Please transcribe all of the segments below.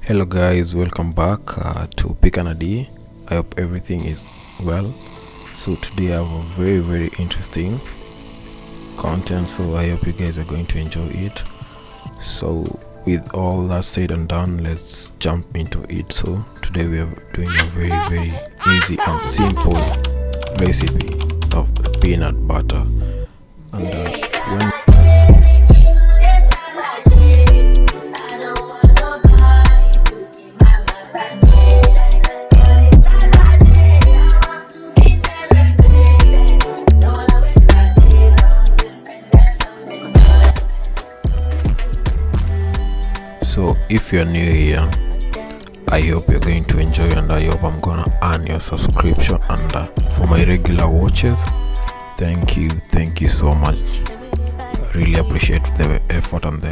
Hello guys, welcome back to Pikanadee. I hope everything is well. So today I have a very interesting content, so I hope you guys are going to enjoy it. So with all that said and done, let's jump into it. So today we are doing a very easy and simple recipe of peanut butter, and when So if you're new here, I hope you're going to enjoy, and I hope I'm gonna earn your subscription. And for my regular watchers, thank you so much. I really appreciate the effort and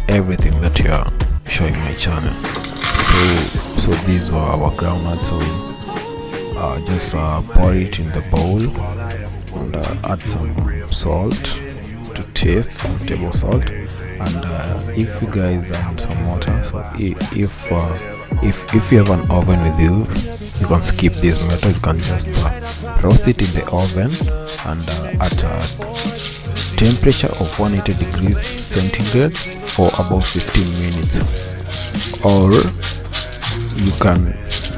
everything that you are showing my channel. So these are our groundnuts. So just pour it in the bowl and add some salt to taste, some table salt. And if you guys have some water, so if you have an oven with you, you can skip this method. You can just roast it in the oven and at a temperature of 180 degrees centigrade for about 15 minutes. Or you can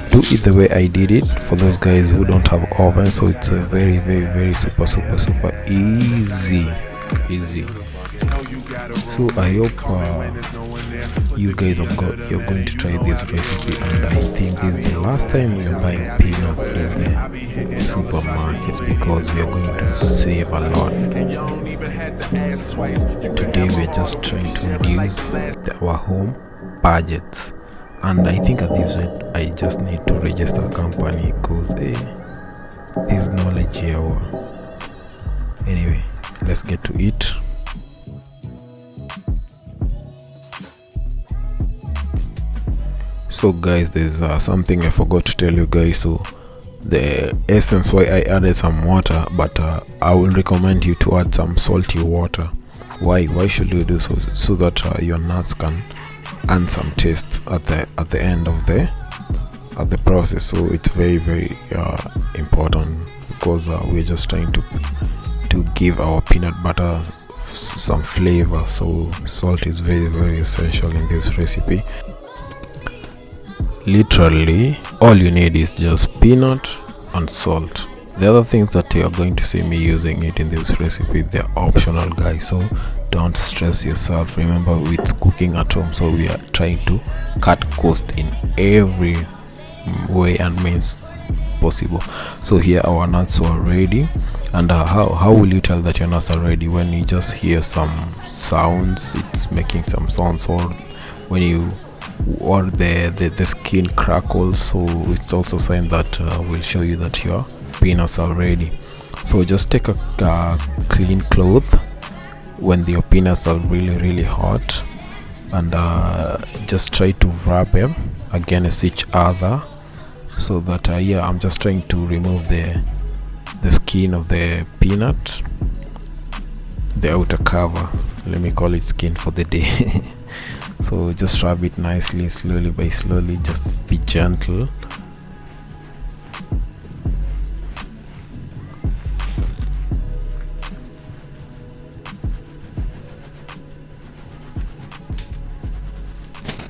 do it the way I did it for those guys who don't have oven. So it's a very super easy. So I hope you guys you're going to try this recipe, and I think this is the last time we are buying peanuts in the supermarkets, because we are going to save a lot. Today we are just trying to reduce our home budgets, and I think at this rate I just need to register a company, because this knowledge here. Anyway, let's get to it. So guys, there's something I forgot to tell you guys. So the essence why I added some water, but I will recommend you to add some salty water. Why should you do so? So that your nuts can add some taste at the end of the process. So it's very important, because we're just trying to give our peanut butter some flavor. So salt is very essential in this recipe. Literally all you need is just peanut and salt. The other things that you are going to see me using it in this recipe, they're optional guys, so don't stress yourself. Remember, it's cooking at home, so we are trying to cut cost in every way and means possible. So here our nuts are ready. And how will you tell that your nuts are ready? When you just hear some sounds, it's making some sounds, or when the skin crackles, so it's also saying that will show you that your peanuts are ready. So just take a clean cloth when your peanuts are really hot, and just try to wrap them against each other, so that I'm just trying to remove the skin of the peanut, the outer cover. Let me call it skin for the day. So just rub it nicely, slowly, just be gentle.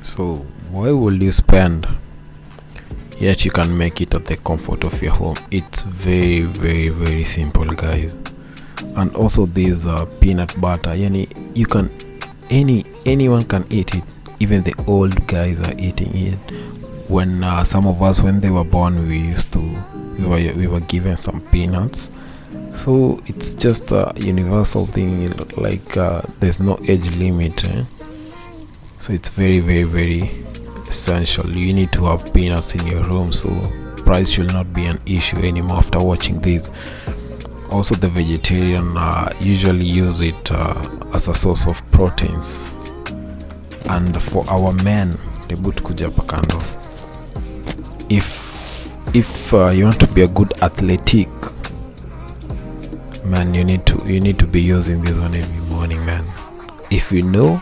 So why will you spend, yet you can make it at the comfort of your home? It's very simple guys. And also this peanut butter, you can anyone can eat it. Even the old guys are eating it. When some of us, when they were born, we were given some peanuts. So it's just a universal thing, like there's no age limit, So it's very essential. You need to have peanuts in your room, so price should not be an issue anymore after watching this. Also, the vegetarian usually use it as a source of proteins. And for our men, kuja pakando, if you want to be a good athletic man, you need to be using this one every morning, man. If you know,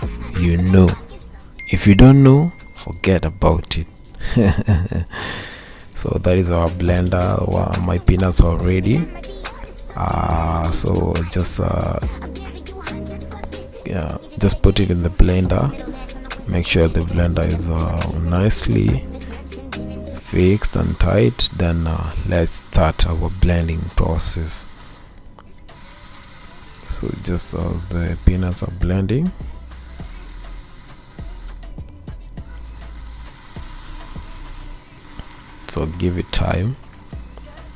If you don't know, forget about it. So that is our blender. Wow, my peanuts are ready. So just put it in the blender. Make sure the blender is nicely fixed and tight. Then let's start our blending process. So just the peanuts are blending. So give it time.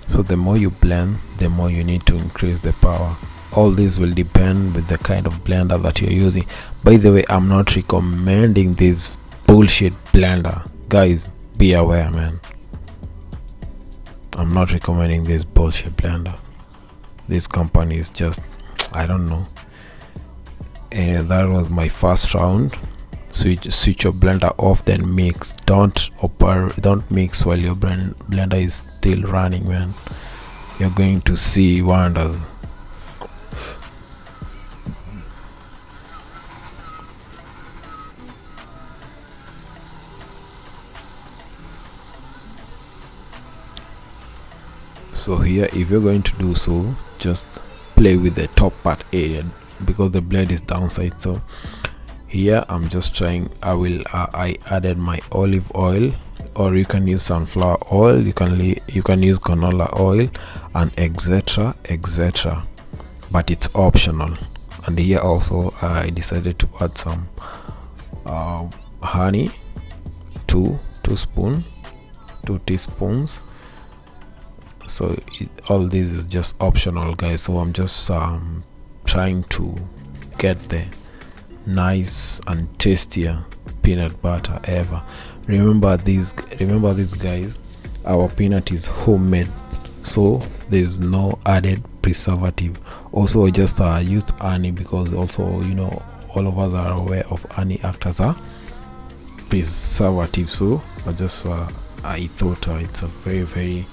So the more you blend, the more you need to increase the power. All this will depend with the kind of blender that you're using. By the way, I'm not recommending this bullshit blender, guys. Be aware, man. I'm not recommending this bullshit blender. This company is just, I don't know. And that was my first round. Switch your blender off, then mix. Don't mix while your blender is still running, man. You're going to see wonders. So here, if you're going to do so, just play with the top part area because the blade is downside. So here I'm just trying. I added my olive oil, or you can use sunflower oil, you can use canola oil, and etc, but it's optional. And here also I decided to add some honey, 2 teaspoons. So all this is just optional, guys. So I'm just trying to get the nice and tastier peanut butter ever. Remember this, guys. Our peanut is homemade, so there's no added preservative. Also, I just used honey because also, you know, all of us are aware of honey acts as a preservative. So I just I thought it's a very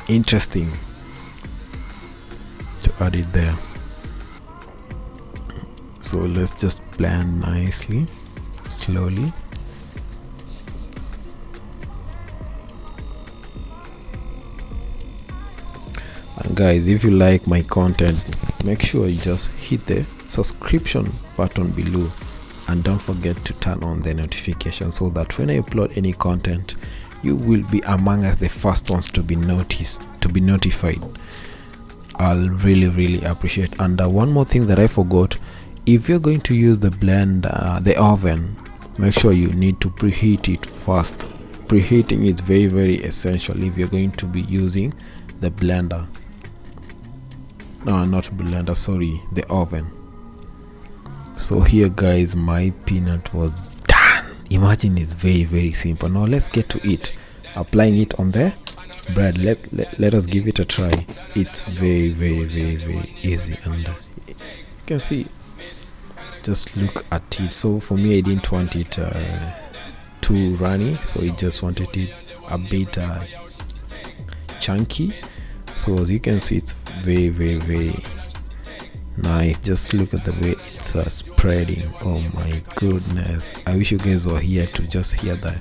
interesting to add it there. So let's just blend nicely, slowly. And guys, if you like my content, make sure you just hit the subscription button below, and don't forget to turn on the notification so that when I upload any content, you will be among us the first ones to be notified. I'll really appreciate. And one more thing that I forgot, if you're going to use the the oven, make sure you need to preheat it first. Preheating is very essential if you're going to be using the blender. No, not blender, sorry, the oven. So here, guys, my peanut was done. Imagine, it's very simple. Now let's get to it. Applying it on the bread. Let us give it a try. It's very easy, and you can see, just look at it. So for me, I didn't want it too runny, so I just wanted it a bit chunky. So as you can see, it's very nice. Just look at the way it's spreading. Oh my goodness, I wish you guys were here to just hear the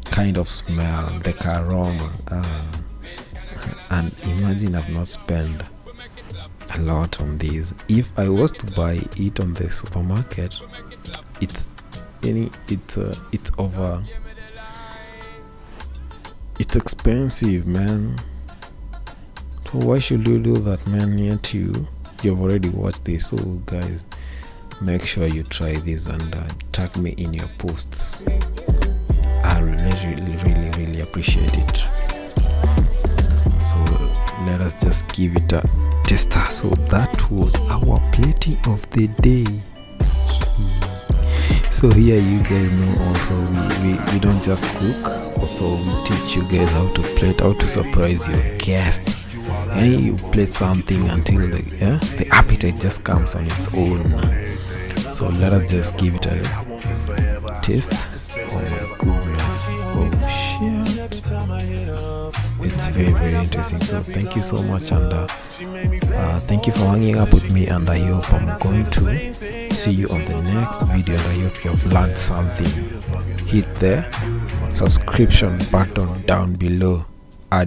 kind of smell, the aroma, and imagine I've not spent a lot on these. If I was to buy it on the supermarket, it's expensive, man. So why should you do that, man? Yet you've already watched this. So guys, make sure you try this and tag me in your posts. I really appreciate it. So let us just give it a tester. So that was our plating of the day. So here, you guys know also we don't just cook, also we teach you guys how to plate, how to surprise your guest. And you plate something until the appetite just comes on its own. So let us just give it a taste. Oh my goodness, oh shit, it's very interesting. So thank you so much, and thank you for hanging up with me, and I hope I'm going to see you on the next video, and I hope you have learned something. Hit the subscription button down below. Adios.